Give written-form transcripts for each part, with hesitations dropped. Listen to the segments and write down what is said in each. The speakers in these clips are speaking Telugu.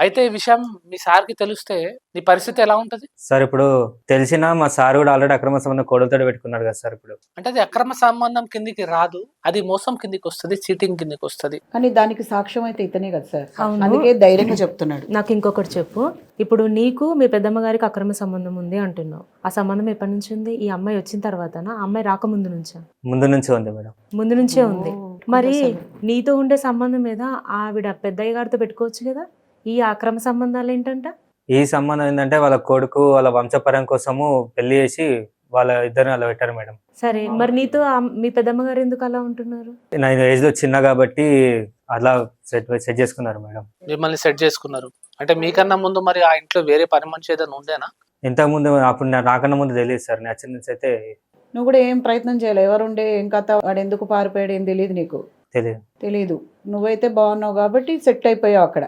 అయితే ఈ విషయం మీ సార్‌కి తెలిస్తే నీ పరిస్థితి ఎలా ఉంటది? సార్ ఇప్పుడు తెలిసినా మా సార్ కూడా ఆల్రెడీ అక్రమ సంబంధం కోడలతోటి పెట్టుకున్నాడు కదా సార్ ఇప్పుడు. అంటే అది అక్రమ సంబంధం కిందికి రాదు. అది మోసం కిందికొస్తది. చీటింగ్ కిందికొస్తది. కానీ దానికి సాక్ష్యం అయితే ఇతనే కదా సార్. అవును. అందుకే ధైర్యంగా చెప్తున్నాడు. నాకు ఇంకొకటి చెప్పు. ఇప్పుడు నీకు మీ పెద్దమ్మ గారికి అక్రమ సంబంధం ఉంది అంటున్నావు. ఆ సంబంధం ఎప్పటి నుంచి ఉంది? ఈ అమ్మాయి వచ్చిన తర్వాతనా? ఆ అమ్మాయి రాకముందు నుంచా? ముందు నుంచే ఉంది మేడం. ముందు నుంచే ఉంది. ఓ, మరి అసలు. నీతో ఉండే సంబంధం మీద ఆవిడ పెద్దయ్య గారితో పెట్టుకోవచ్చు కదా? ఈ అక్రమ సంబంధాలు ఏంటంట? ఈ సంబంధం ఏంటంటే వాళ్ళ కొడుకు వాళ్ళ వంశపరం కోసము పెళ్లి చేసి వాళ్ళ ఇద్దరిని అలా పెట్టారు మేడం. సరే, మరి నీతో మీ పెద్దమ్మ గారు ఎందుకు అలా ఉంటున్నారు? నా ఏజ్ లో చిన్న కాబట్టి అలా సెట్ చేసుకున్నారు మేడం. మిమ్మల్ని సెట్ చేసుకున్నారు. అంటే మీకన్నా ముందు మరి ఆ ఇంట్లో వేరే పని మనిషి ఏదైనా ఉండేనా? ఇంతకు ముందు అప్పుడు నాకన్నా ముందు తెలియదు సార్. నా చిన్న నుంచి అయితే నువ్వు కూడా ఏం ప్రయత్నం చేయాలి. ఎవరుండే ఏం కథ, వాడు ఎందుకు పారిపోయాడు ఏం తెలియదు నీకు. తెలీదు. నువ్వైతే బాగున్నావు కాబట్టి సెట్ అయిపోయావు అక్కడ.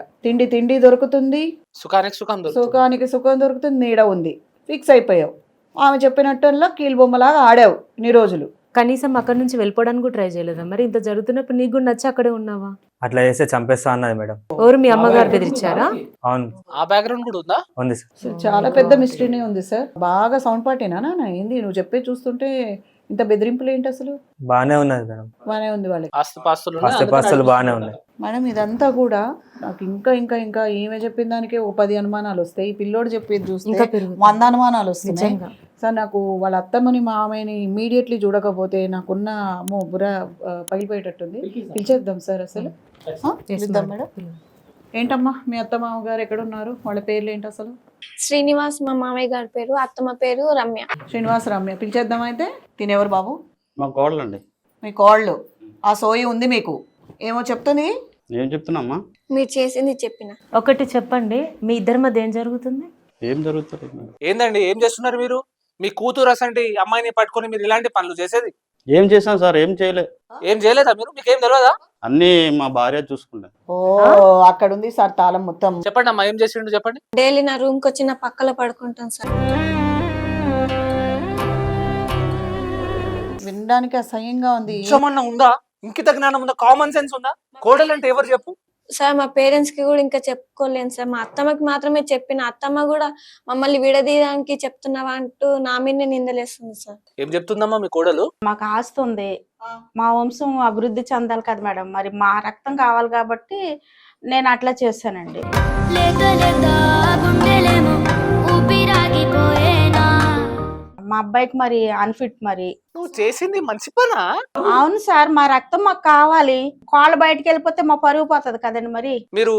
తిండి దొరుకుతుంది, సుఖానికి సుఖం దొరుకుతుంది. సుఖానికి సుఖం దొరుకుతుంది, నీడ ఉంది. ఫిక్స్ అయిపోయావు. ఆమె చెప్పినట్టల్లా కీలు బొమ్మలాగా ఆడావు ఇన్ని రోజులు. కనీసం అక్కడి నుంచి వెళ్ళిపోవడానికి కూడా ట్రై చేయలేదా? మరి ఇంత జరుగుతున్నప్పుడు నీకు కూడా నచ్చి అక్కడే ఉన్నావా? అట్లా చేస్తే చంపేస్తా అన్నది మేడం. ఎవరు మీ అమ్మగారు బెదిరించారా? అవును ఆ బ్యాక్గ్రౌండ్ కూడా ఉందా? ఉంది సార్. అసలు చాలా పెద్ద మిస్టరీనే ఉంది సార్. బాగా సౌండ్ పార్టీనా నాన్న? ఏంది నువ్వు చెప్పే చూస్తుంటే ఇంత బెదిరింపులు ఏంటి అసలు? బాగానే ఉన్నది మేడం. బాగానే ఉంది వాళ్ళకి. ఆస్తిపాస్తులు ఉన్నాయి, అందుకని ఆస్తిపాస్తులు బాగానే ఉన్నాయి. మేడం ఇదంతా కూడా నాకు ఇంకా ఈమె చెప్పిన దానికే ఓ 10 అనుమానాలు వస్తాయి. ఈ పిల్లోడు చెప్పేది చూస్తే ఇంకా పెరుగుతుంది. 100 అనుమానాలు వస్తున్నాయి నిజంగా. సార్. నాకు వాళ్ళ అత్తమ్మని మామయ్యని ఇమీడియట్లీ చూడకపోతే నాకున్న బుర్ర పగిలిపోయేటట్టుంది. పిలిచేద్దాం సార్ అసలు. పిలుద్దాం మేడం. ఏంటమ్మా మీ అత్త మామగారు ఎక్కడున్నారు? వాళ్ళ పేర్లు ఏంటి అసలు? శ్రీనివాస్ మా మామయ్య గారి పేరు, అత్తమ్మ పేరు రమ్య. శ్రీనివాస రమ్య. పిలిచేద్దాం అయితే. తినేవారు బాబు? మా కోడలండి. మీ కోళ్ళు. ఆ సోయి ఉంది మీకు. ఏమో చెప్తుంది. ఏం చెప్తున్నామ్మా? మీరు చేసింది చెప్పిన. ఒకటి చెప్పండి, మీ ఇద్దరి మధ్య ఏం జరుగుతుంది? ఏం జరుగుతుంది మేడం? ఏందండి ఏం చేస్తున్నారు మీరు? మీ కూతురు అసంటి అమ్మాయిని పట్టుకొని మీరు ఇలాంటి పనులు చేసేది? ఏం చేశాం సార్? ఏం చేయలే. ఏం చేయలేదా మీరు? మీకేం తెలియదా? అన్నీ మా భార్య చూసుకుంటా. ఓ అక్కడ ఉంది సార్ తాళం మొత్తం. చెప్పండి అమ్మా, ఏం చేసిండు చెప్పండి. డైలీ నా రూమ్ కి వచ్చి నా పక్కలో పడుకుంటాను సార్. వినడానికి అసహ్యంగా ఉంది. ఏమన్నా ఉందా? ఇంకిత జ్ఞానం ఉందా? కామన్ సెన్స్ ఉందా? కోడలు అంటే ఎవరు చెప్పు? సార్ మా పేరెంట్స్ కి కూడా ఇంకా చెప్పుకోలేను సార్. మా అత్తమ్మకి మాత్రమే చెప్పిన. అత్తమ్మ కూడా మమ్మల్ని విడదీయడానికి చెప్తున్నావా అంటూ నా మీదనే నిందలేస్తుంది సార్. ఏం చెప్తుందమ్మా మీ కోడలు? మాకు ఆస్తి ఉంది, మా వంశం అభివృద్ధి చెందాలి కదా మేడం. మరి మా రక్తం కావాలి కాబట్టి నేను అట్లా చేశానండి. మా అబ్బాయికి మరి అన్ఫిట్ మరి. నువ్వు చేసింది మంచి పనా? అవును సార్, మా రక్తం మాకు కావాలి. కాళ్ళు బయటకు వెళ్ళిపోతే మా పరుగు పోతుంది కదండి. మరి మీరు